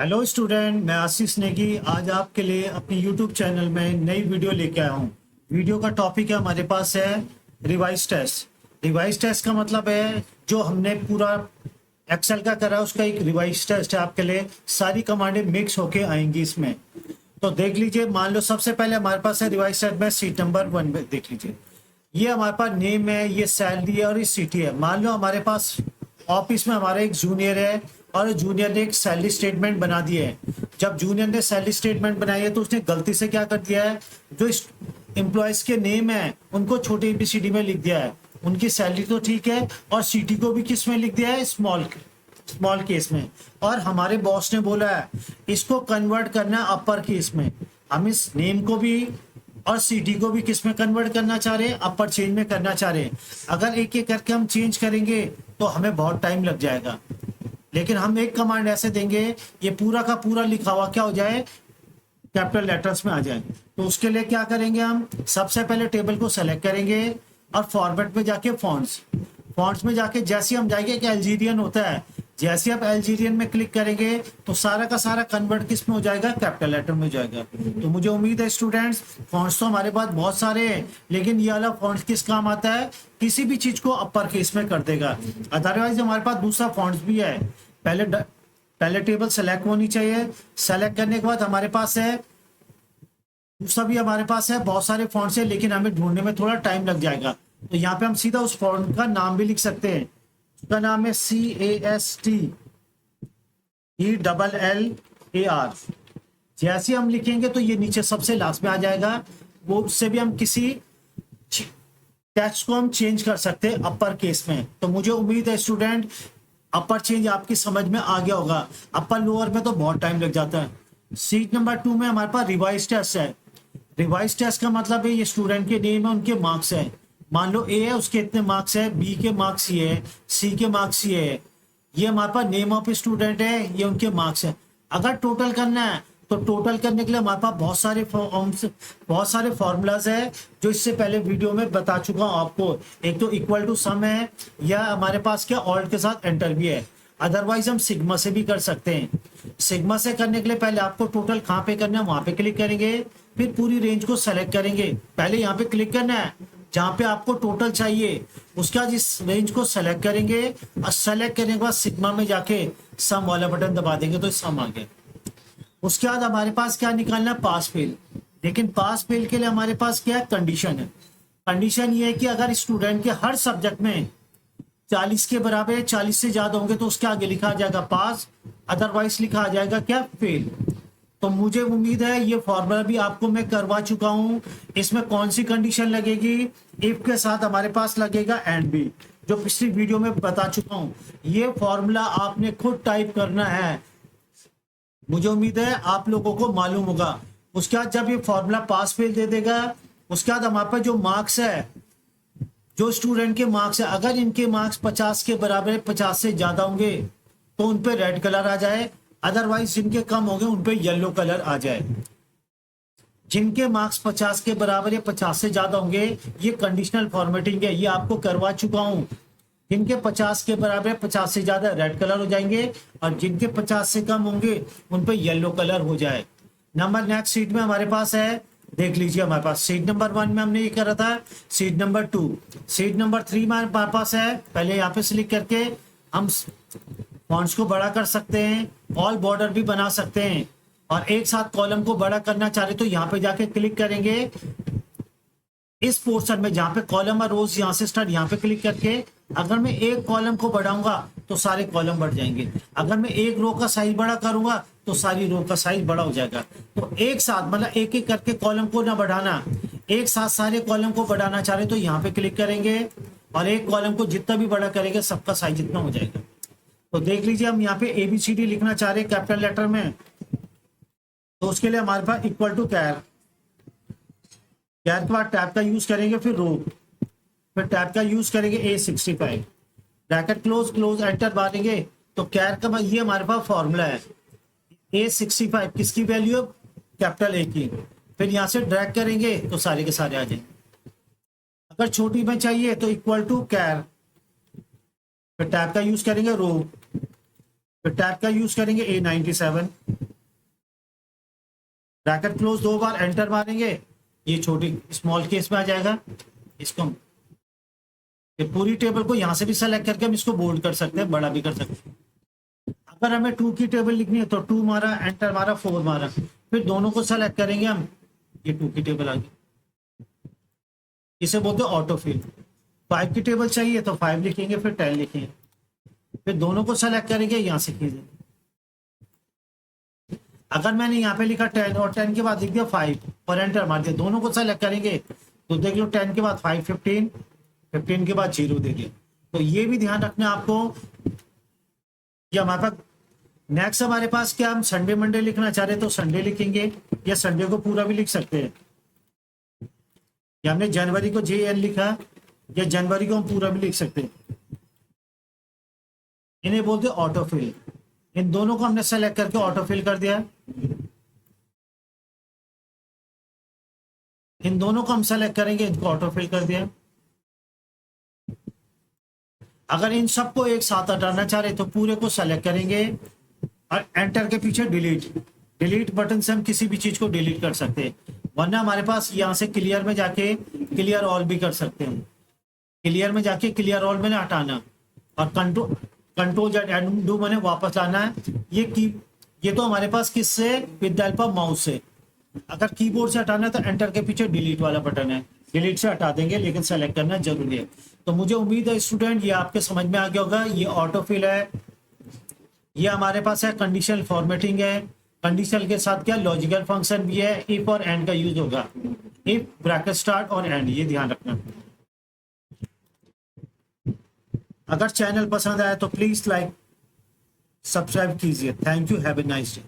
Hello student, मैं आशीष नेगी आज आपके लिए अपनी यूट्यूब चैनल में नई वीडियो लेके आया हूँ। वीडियो का टॉपिक है हमारे पास है रिवाइज टेस्ट। रिवाइज टेस्ट का मतलब है जो हमने पूरा एक्सेल का करा है उसका एक रिवाइज टेस्ट है आपके लिए। सारी कमांडें मिक्स होके आएंगी इसमें। तो देख लीजिए, मान लो सबसे पहले हमारे पास है रिवाइज टेस्ट में सीट नंबर 1 में देख लीजिए। ये हमारे पास नेम है, ये सैलरी है और ये सिटी है। मान लो हमारे पास ऑफिस में हमारा एक जूनियर है और जूनियर ने एक सैलरी स्टेटमेंट बना दी है। जब जूनियर ने सैलरी स्टेटमेंट बनाई है तो उसने गलती से क्या कर दिया है, जो एम्प्लॉयज के नेम है उनको छोटे एबीसीडी में लिख दिया है। उनकी सैलरी तो ठीक है और सिटी को भी किस में लिख दिया है, स्मॉल केस में। और हमारे बॉस ने बोला है इसको कन्वर्ट करना है अपर केस में। हम इस नेम को भी और सिटी को भी किस में कन्वर्ट करना चाह रहे हैं, अपर चेंज में करना चाह रहे हैं। अगर एक एक करके हम चेंज करेंगे तो हमें बहुत टाइम लग जाएगा, लेकिन हम एक कमांड ऐसे देंगे ये पूरा का पूरा लिखा हुआ क्या हो जाए, कैपिटल लेटर्स में आ जाए। तो उसके लिए क्या करेंगे, हम सबसे पहले टेबल को सेलेक्ट करेंगे और फॉर्मेट में जाके फॉन्ट्स में जाके जैसे हम जाएंगे कि अल्जीरियन होता है, जैसे आप अल्जीरियन में क्लिक करेंगे तो सारा का सारा कन्वर्ट किस में हो जाएगा, कैपिटल लेटर में हो जाएगा। तो मुझे उम्मीद है स्टूडेंट्स, फॉन्ट्स तो हमारे पास बहुत सारे हैं, लेकिन ये वाला फॉन्ट्स किस काम आता है, किसी भी चीज को अपर केस में कर देगा। अदरवाइज हमारे पास दूसरा फॉन्ट्स भी है। पहले टेबल सेलेक्ट होनी चाहिए। सेलेक्ट करने के बाद हमारे पास है दूसरा भी, हमारे पास है बहुत सारे फॉन्ट्स है, लेकिन हमें ढूंढने में थोड़ा टाइम लग जाएगा। तो यहाँ पे हम सीधा उस फॉन्ट का नाम भी लिख सकते हैं। उसका नाम है CASTELLAR। जैसे हम लिखेंगे तो ये नीचे सबसे लास्ट में आ जाएगा। वो उससे भी हम किसी टेक्स्ट को हम चेंज कर सकते हैं अपर केस में। तो मुझे उम्मीद है स्टूडेंट अपर चेंज आपकी समझ में आ गया होगा। अपर लोअर में तो बहुत टाइम लग जाता है। सीट नंबर 2 में हमारे पास रिवाइज टेस्ट है। रिवाइज टेस्ट का मतलब है ये स्टूडेंट के नेम है, उनके मार्क्स है। मान लो ए है, उसके इतने मार्क्स है, बी के मार्क्स ये है, सी के मार्क्स ये है। ये हमारे पास नेम ऑफ स्टूडेंट है, ये उनके मार्क्स है। अगर टोटल करना है तो टोटल करने के लिए हमारे पास बहुत सारे फॉर्मूलाज है जो इससे पहले वीडियो में बता चुका हूं आपको। एक तो इक्वल टू सम है, या हमारे पास क्या ऑल्ट के साथ एंटर भी है। अदरवाइज हम सिग्मा से भी कर सकते हैं। सिग्मा से करने के लिए पहले आपको टोटल कहाँ पे करना है वहां पे क्लिक करेंगे, फिर पूरी रेंज को सेलेक्ट करेंगे। पहले यहाँ पे क्लिक करना है जहां पे आपको टोटल चाहिए, उसके बाद इस रेंज को सेलेक्ट करेंगे और सेलेक्ट करने के बाद सिग्मा में जाके सम वाला बटन दबा देंगे तो सम आ गया। उसके बाद हमारे पास क्या निकालना है, पास फेल। लेकिन पास फेल के लिए हमारे पास क्या है, कंडीशन है। कंडीशन ये है कि अगर स्टूडेंट के हर सब्जेक्ट में 40 के बराबर है, 40 से ज्यादा होंगे तो उसके आगे लिखा आ जाएगा पास, अदरवाइज लिखा आ जाएगा क्या, फेल। तो मुझे उम्मीद है ये फॉर्मूला भी आपको मैं करवा चुका हूं। इसमें कौन सी कंडीशन लगेगी, इफ के साथ हमारे पास लगेगा एंड बी, जो पिछली वीडियो में बता चुका हूं। ये फॉर्मूला आपने खुद टाइप करना है। मुझे उम्मीद है आप लोगों को मालूम होगा। उसके बाद जब ये फॉर्मूला पास फेल दे देगा, उसके बाद हमारे पास जो मार्क्स है, जो स्टूडेंट के मार्क्स है, अगर इनके मार्क्स 50 के बराबर है, 50 से ज्यादा होंगे तो उन पे रेड कलर आ जाए। अदरवाइज जिनके कम होंगे उन पे येलो कलर आ जाए। जिनके मार्क्स 50 के बराबर या 50 से ज्यादा होंगे, ये कंडीशनल फॉर्मेटिंग है, ये आपको करवा चुका हूं। जिनके 50 के बराबर 50 से ज्यादा रेड कलर हो जाएंगे और जिनके 50 से कम होंगे उन पे येलो कलर हो जाए। नंबर नेक्स्ट सीट में हमारे पास है, देख लीजिए हमारे पास सीट नंबर 1 में हमने ये करा था। सीट नंबर 2, सीट नंबर 3 में हमारे पास है। पहले यहाँ पे सिलेक्ट करके हम फॉन्ट्स को बड़ा कर सकते हैं, ऑल बॉर्डर भी बना सकते हैं, और एक साथ कॉलम को बड़ा करना चाह रहे तो यहाँ पे जाके क्लिक करेंगे इस पोर्शन में जहाँ पे कॉलम और रोज यहाँ से स्टार्ट, यहाँ पे क्लिक करके अगर मैं एक कॉलम को बढ़ाऊंगा तो सारे कॉलम बढ़ जाएंगे। अगर मैं एक रो का साइज बड़ा करूंगा तो सारी रो का साइज बड़ा हो जाएगा। तो एक साथ मतलब एक एक करके कॉलम को ना बढ़ाना, एक साथ सारे कॉलम को बढ़ाना चाह रहे तो यहाँ पे क्लिक करेंगे और एक कॉलम को जितना भी बड़ा करेंगे सबका साइज जितना हो जाएगा। तो देख लीजिए हम यहाँ पे ABCD लिखना चाह रहे हैं कैपिटल लेटर में, तो उसके लिए हमारे पास इक्वल टू कैर के बाद टैब का यूज करेंगे, फिर रो, फिर टैब का यूज करेंगे A65, ब्रैकेट क्लोज एंटर मारेंगे तो कैर का ये हमारे पास फॉर्मूला है। A65 किसकी वैल्यू है, कैपिटल A की। फिर यहाँ से ड्रैग करेंगे तो सारे के सारे आ जाएंगे। अगर छोटी में चाहिए तो इक्वल टू कैर, फिर टैब का यूज करेंगे रो, फिर टैब का यूज करेंगे A97, ब्रैकेट क्लोज 2 बार एंटर मारेंगे, ये छोटी स्मॉल केस में आ जाएगा। इसको ये पूरी टेबल को यहां से भी सेलेक्ट करके हम इसको बोल्ड कर सकते हैं, बड़ा भी कर सकते हैं। अगर हमें 2 की टेबल लिखनी है तो 2 मारा, एंटर मारा, 4 मारा, फिर दोनों को सेलेक्ट करेंगे हम, ये 2 की टेबल आ गई। इसे बोलते हैं ऑटो फिल। 5 की टेबल चाहिए तो 5 लिखेंगे, फिर 10 लिखेंगे, फिर दोनों को सेलेक्ट करेंगे, यहां से खींचेंगे। अगर मैंने यहाँ पे लिखा 10 और 10 के बाद लिख दिया 5 और एंटर मार दिया, दोनों को सेलेक्ट करेंगे तो देख लो 10 के बाद 5 15, 15 के बाद 0 देखिए। तो ये भी ध्यान रखना आपको कि हमारे पास नेक्स्ट हमारे पास क्या, हम संडे मंडे लिखना चाह रहे तो संडे लिखेंगे, या संडे को पूरा भी लिख सकते हैं, या हमने जनवरी को JN लिखा, या जनवरी को हम पूरा भी लिख सकते हैं। इन्हें बोलते हैं ऑटो फिल। इन दोनों को हमने सेलेक्ट करके ऑटो फिल कर दिया। इन दोनों को हम सेलेक्ट करेंगे, इनको ऑटो फिल कर दिया। अगर इन सबको एक साथ हटाना चाह रहे तो पूरे को सेलेक्ट करेंगे और एंटर के पीछे डिलीट बटन से हम किसी भी चीज को डिलीट कर सकते हैं। वरना हमारे पास यहाँ से क्लियर में जाके क्लियर ऑल भी कर सकते हैं। क्लियर में जाके क्लियर ऑल मैंने हटाना, और कंट्रोल Z डू मैंने वापस लाना है। ये तो हमारे पास किससे, with the help of mouse से। अगर कीबोर्ड से हटाना है तो एंटर के पीछे डिलीट वाला बटन है, डिलीट से हटा देंगे, लेकिन सेलेक्ट करना जरूरी है। तो मुझे उम्मीद है स्टूडेंट ये आपके समझ में आ गया होगा। ये ऑटो फिल है, ये हमारे पास है कंडीशनल फॉर्मेटिंग है। कंडीशनल के साथ क्या लॉजिकल फंक्शन भी है, इफ और एंड का यूज होगा, इफ ब्रैकेट स्टार्ट और एंड, ये ध्यान रखना। अगर चैनल पसंद आया तो प्लीज लाइक सब्सक्राइब कीजिए। Thank you, have a nice day.